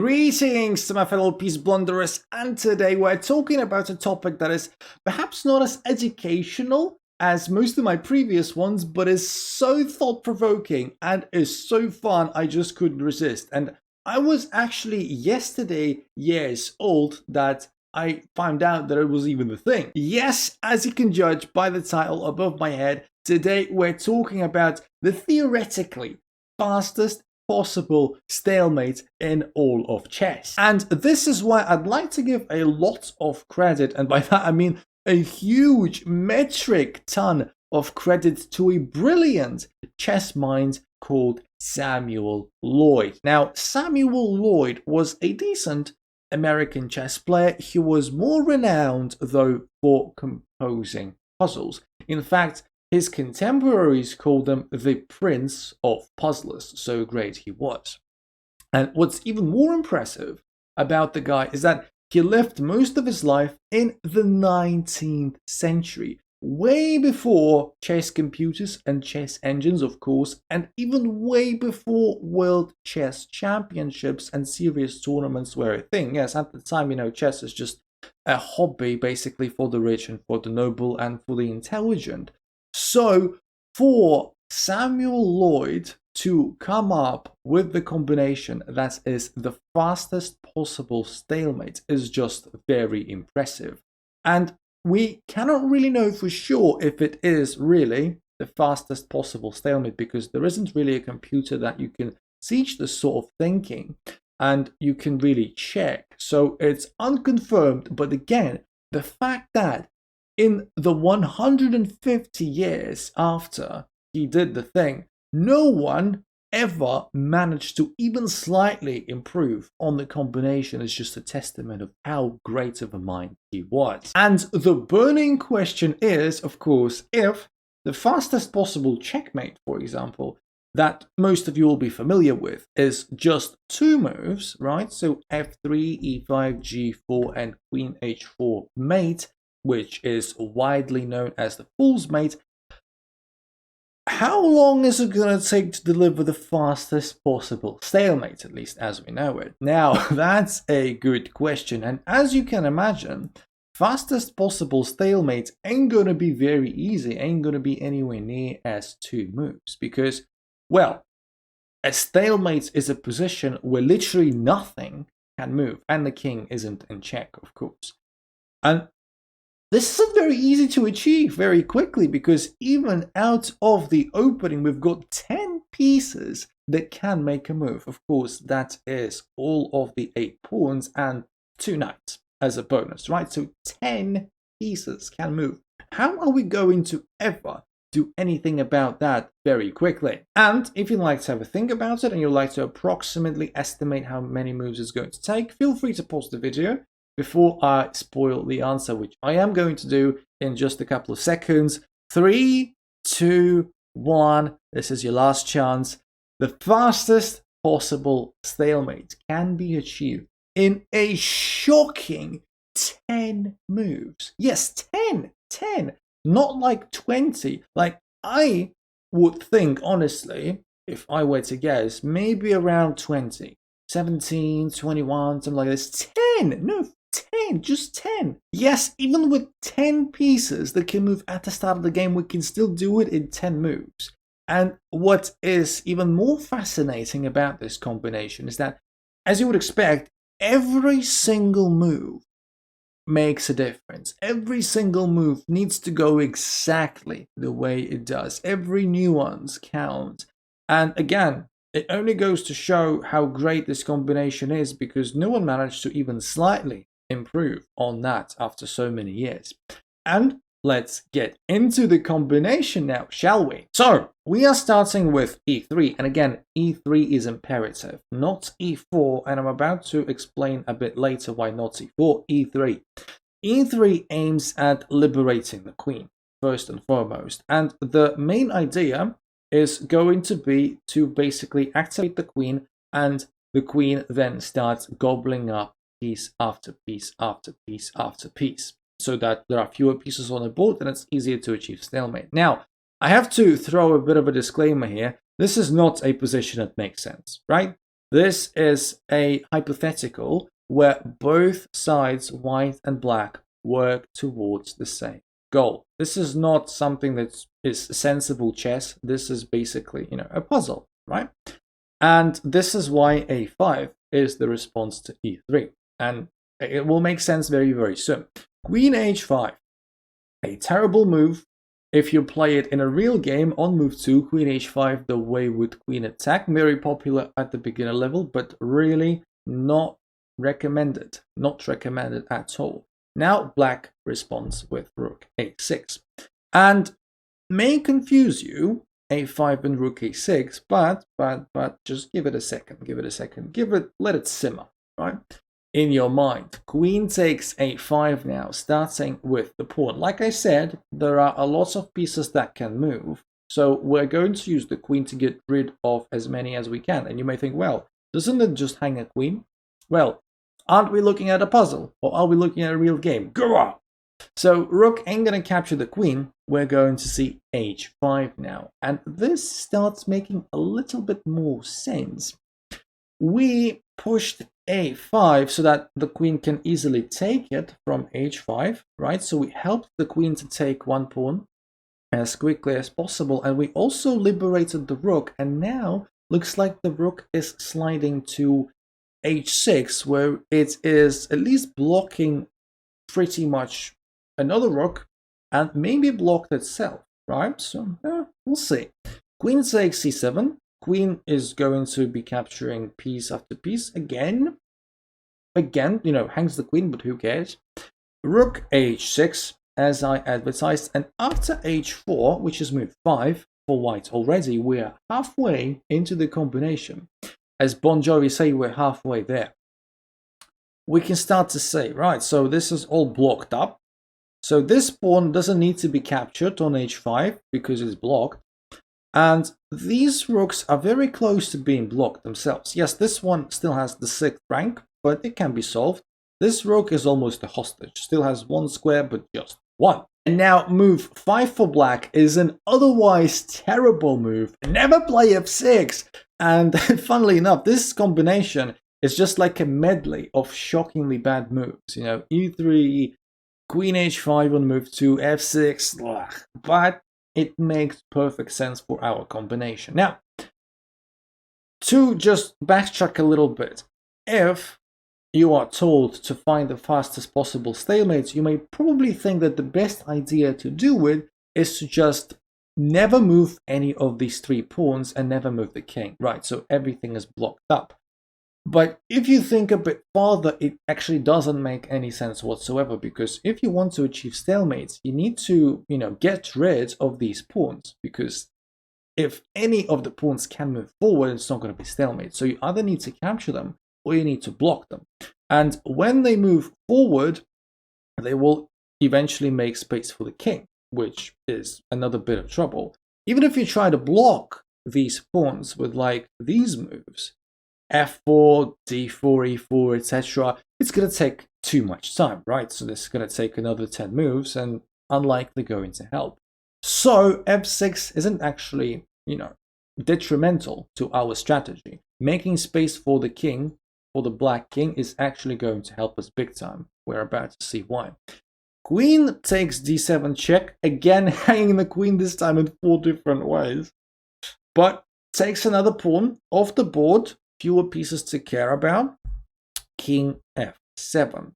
Greetings to my fellow peace blunderers, and today we're talking about a topic that is perhaps not as educational as most of my previous ones, but is so thought-provoking and is so fun I just couldn't resist. And I was actually yesterday years old that I found out that it was even a thing. Yes, as you can judge by the title above my head, today we're talking about the theoretically fastest possible stalemate in all of chess. And this is why I'd like to give a lot of credit, and by that I mean a huge metric ton of credit to a brilliant chess mind called Samuel Lloyd. Now, Samuel Lloyd was a decent American chess player. He was more renowned, though, for composing puzzles. In fact, his contemporaries called him the Prince of Puzzlers, so great he was. And what's even more impressive about the guy is that he lived most of his life in the 19th century, way before chess computers and chess engines, of course, and even way before World Chess Championships and serious tournaments were a thing. Yes, at the time, chess is just a hobby basically for the rich and for the noble and for the intelligent. So for Samuel Lloyd to come up with the combination that is the fastest possible stalemate is just very impressive. And we cannot really know for sure if it is really the fastest possible stalemate, because there isn't really a computer that you can teach this sort of thinking and you can really check. So it's unconfirmed, but again, the fact that in the 150 years after he did the thing, no one ever managed to even slightly improve on the combination is just a testament of how great of a mind he was. And the burning question is, of course, if the fastest possible checkmate, for example, that most of you will be familiar with, is just two moves, right? So f3, e5, g4, and queen h4 mate, which is widely known as the fool's mate. How long is it going to take to deliver the fastest possible stalemate, at least as we know it? Now, that's a good question. And as you can imagine, fastest possible stalemate ain't going to be very easy, ain't going to be anywhere near as two moves. Because, well, a stalemate is a position where literally nothing can move. And the king isn't in check, of course. And this isn't very easy to achieve very quickly, because even out of the opening, we've got 10 pieces that can make a move. Of course, that is all of the 8 pawns and 2 knights as a bonus, right? So 10 pieces can move. How are we going to ever do anything about that very quickly? And if you'd like to have a think about it and you'd like to approximately estimate how many moves it's going to take, feel free to pause the video before I spoil the answer, which I am going to do in just a couple of seconds. 3, 2, 1. This is your last chance. The fastest possible stalemate can be achieved in a shocking 10 moves. Yes, 10. Not like 20. Like, I would think, honestly, if I were to guess, maybe around 20. 17, 21, something like this. 10! No, 10, just 10. Yes, even with 10 pieces that can move at the start of the game, we can still do it in 10 moves. And what is even more fascinating about this combination is that, as you would expect, every single move makes a difference. Every single move needs to go exactly the way it does. Every nuance counts. And again, it only goes to show how great this combination is, because no one managed to even slightly improve on that after so many years. And let's get into the combination now, shall we? So we are starting with e3, and again, e3 is imperative, not e4, and I'm about to explain a bit later why not e4, e3. e3 aims at liberating the queen, first and foremost, and the main idea is going to be to basically activate the queen, and the queen then starts gobbling up piece after piece after piece after piece, so that there are fewer pieces on the board and it's easier to achieve stalemate. Now, I have to throw a bit of a disclaimer here. This is not a position that makes sense, right? This is a hypothetical where both sides, white and black, work towards the same goal. This is not something that is sensible chess. This is basically, a puzzle, right? And this is why a5 is the response to e3. And it will make sense very, very soon. Queen h5, a terrible move. If you play it in a real game on move 2, Queen h5, the way with Queen attack, very popular at the beginner level, but really not recommended. Not recommended at all. Now Black responds with Rook a6. And may confuse you, a5 and Rook a6, but just give it a second, let it simmer, right? In your mind, Queen takes a5 now, starting with the pawn. Like I said, there are a lot of pieces that can move, so we're going to use the Queen to get rid of as many as we can. And you may think, well, doesn't it just hang a Queen? Well, aren't we looking at a puzzle, or are we looking at a real game? Go on! So Rook ain't gonna capture the Queen. We're going to see h5 now, and this starts making a little bit more sense. We pushed a5 so that the Queen can easily take it from h5, right? So we helped the Queen to take one pawn as quickly as possible, and we also liberated the Rook, and now looks like the Rook is sliding to h6, where it is at least blocking pretty much another Rook, and maybe blocked itself, right? So we'll see. Queen takes c7. Queen is going to be capturing piece after piece again, hangs the Queen, but who cares? Rook h6, as I advertised, and after h4, which is move 5 for white already, we're halfway into the combination. As Bon Jovi say, we're halfway there. We can start to say, right, so this is all blocked up. So this pawn doesn't need to be captured on h5 because it's blocked. And these rooks are very close to being blocked themselves. Yes, this one still has the 6th rank, but it can be solved. This rook is almost a hostage, still has one square, but just one. And now move 5 for black is an otherwise terrible move. Never play f6. And funnily enough, this combination is just like a medley of shockingly bad moves. E3, Queen h5 on move 2, f6, but it makes perfect sense for our combination. Now, to just backtrack a little bit, if you are told to find the fastest possible stalemate, you may probably think that the best idea to do it is to just never move any of these 3 pawns and never move the king, right? So everything is blocked up. But if you think a bit farther, it actually doesn't make any sense whatsoever, because if you want to achieve stalemates, you need to, get rid of these pawns, because if any of the pawns can move forward, it's not going to be stalemate. So you either need to capture them or you need to block them. And when they move forward, they will eventually make space for the king, which is another bit of trouble. Even if you try to block these pawns with like these moves, f4, d4, e4, etc., it's going to take too much time, right? So this is going to take another 10 moves and unlikely going to help. So f6 isn't actually, detrimental to our strategy. Making space for the king, for the black king, is actually going to help us big time. We're about to see why. Queen takes d7 check, again hanging the queen, this time in 4 different ways. But takes another pawn off the board, fewer pieces to care about. King f7.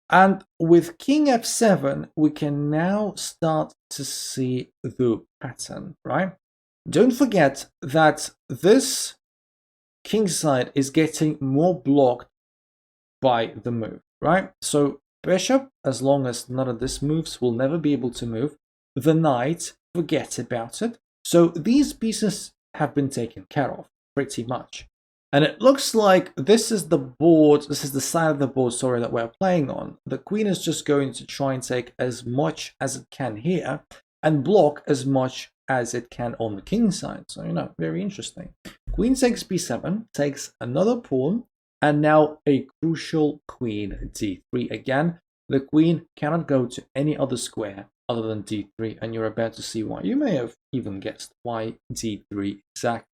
And with king f7, we can now start to see the pattern, right? Don't forget that this king side is getting more blocked by the move, right? So bishop, as long as none of this moves, will never be able to move. The knight, forget about it. So these pieces have been taken care of, pretty much. And it looks like this is the side of the board, that we're playing on. The queen is just going to try and take as much as it can here and block as much as it can on the king side. So, very interesting. Queen takes b7, takes another pawn, and now a crucial queen d3 again. The queen cannot go to any other square other than d3, and you're about to see why. You may have even guessed why d3 exactly.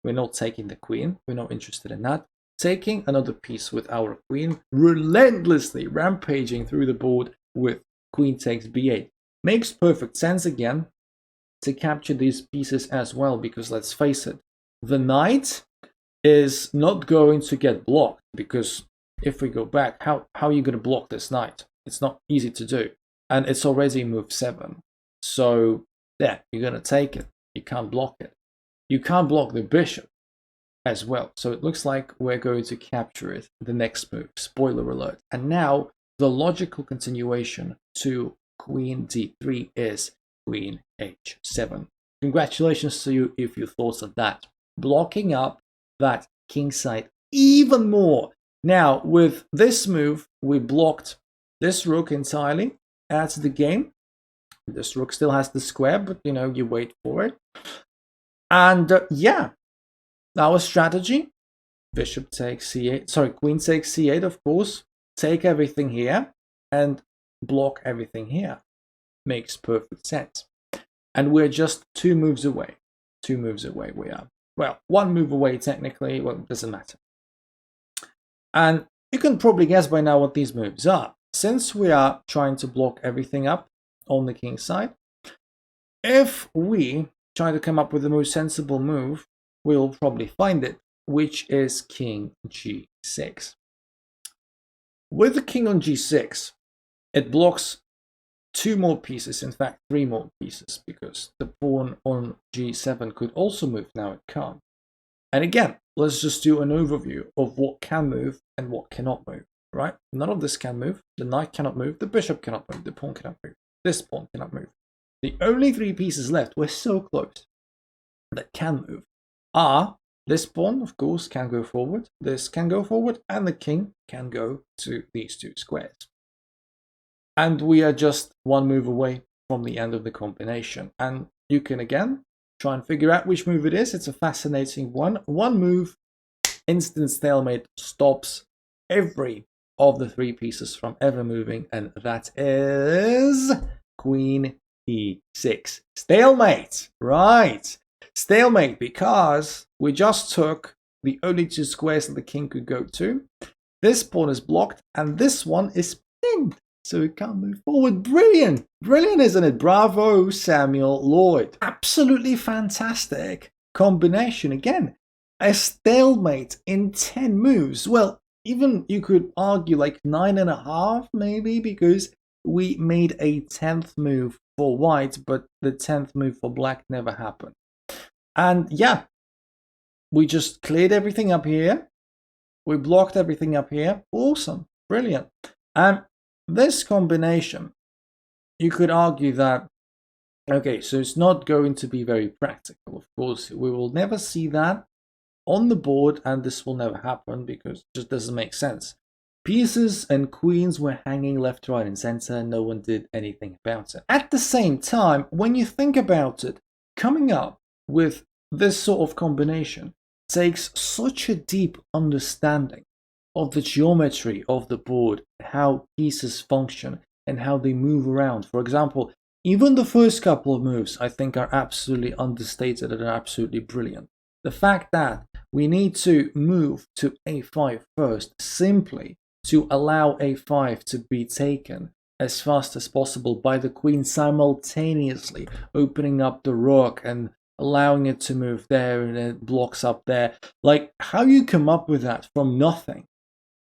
We're not taking the queen. We're not interested in that. Taking another piece with our queen, relentlessly rampaging through the board with queen takes b8. Makes perfect sense again to capture these pieces as well, because let's face it, the knight is not going to get blocked, because if we go back, how are you going to block this knight? It's not easy to do, and it's already move 7. So yeah, you're going to take it. You can't block it. You can't block the bishop as well. So it looks like we're going to capture it the next move. Spoiler alert. And now the logical continuation to queen d3 is queen h7. Congratulations to you if you thought of that. Blocking up that king side even more. Now with this move, we blocked this rook entirely at the game. This rook still has the square, but you know, you wait for it. And yeah, our strategy, bishop takes c8, sorry, queen takes c8, of course, take everything here and block everything here. Makes perfect sense. And we're just 2 moves away. 2 moves away we are. Well, 1 move away technically, well, it doesn't matter. And you can probably guess by now what these moves are. Since we are trying to block everything up on the king side, if we try to come up with the most sensible move, we'll probably find it, which is king g6. With the king on g6, it blocks 2 more pieces, in fact 3 more pieces, because the pawn on g7 could also move, now it can't. And again, let's just do an overview of what can move and what cannot move, right? None of this can move, the knight cannot move, the bishop cannot move, the pawn cannot move, this pawn cannot move. The only 3 pieces left, we're so close, that can move are this pawn, of course, can go forward, this can go forward, and the king can go to these 2 squares. And we are just 1 move away from the end of the combination. And you can again try and figure out which move it is. It's a fascinating one. 1 move, instant stalemate, stops every of the 3 pieces from ever moving, and that is queen e6. Stalemate, right? Stalemate, because we just took the only 2 squares that the king could go to. This pawn is blocked, and this one is pinned, so it can't move forward. Brilliant! Brilliant, isn't it? Bravo, Samuel Lloyd. Absolutely fantastic combination. Again, a stalemate in 10 moves. Well, even you could argue like 9.5 maybe, because we made a 10th move for white, but the 10th move for black never happened. And yeah, we just cleared everything up here. We blocked everything up here. Awesome. Brilliant. And this combination, you could argue that, okay, so it's not going to be very practical. Of course, we will never see that on the board, and this will never happen because it just doesn't make sense. Pieces and queens were hanging left, right, and center, and no one did anything about it. At the same time, when you think about it, coming up with this sort of combination takes such a deep understanding of the geometry of the board, how pieces function, and how they move around. For example, even the first couple of moves I think are absolutely understated and are absolutely brilliant. The fact that we need to move to a5 first simply to allow a5 to be taken as fast as possible by the queen, simultaneously opening up the rook and allowing it to move there, and it blocks up there. Like, how you come up with that from nothing,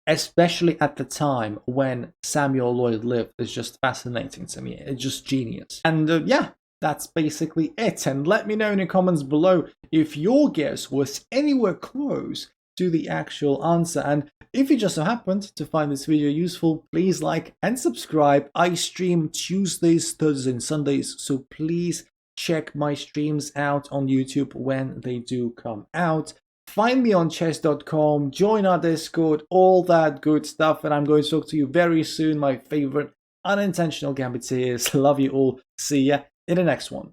especially at the time when Samuel Lloyd lived, is just fascinating to me. It's just genius. And yeah, that's basically it. And let me know in the comments below if your guess was anywhere close to the actual answer. And if you just so happened to find this video useful, please like and subscribe. I stream Tuesdays, Thursdays, and Sundays, so please check my streams out on YouTube when they do come out. Find me on chess.com, join our Discord, all that good stuff, and I'm going to talk to you very soon, my favorite unintentional gambiteers. Love you all. See ya in the next one.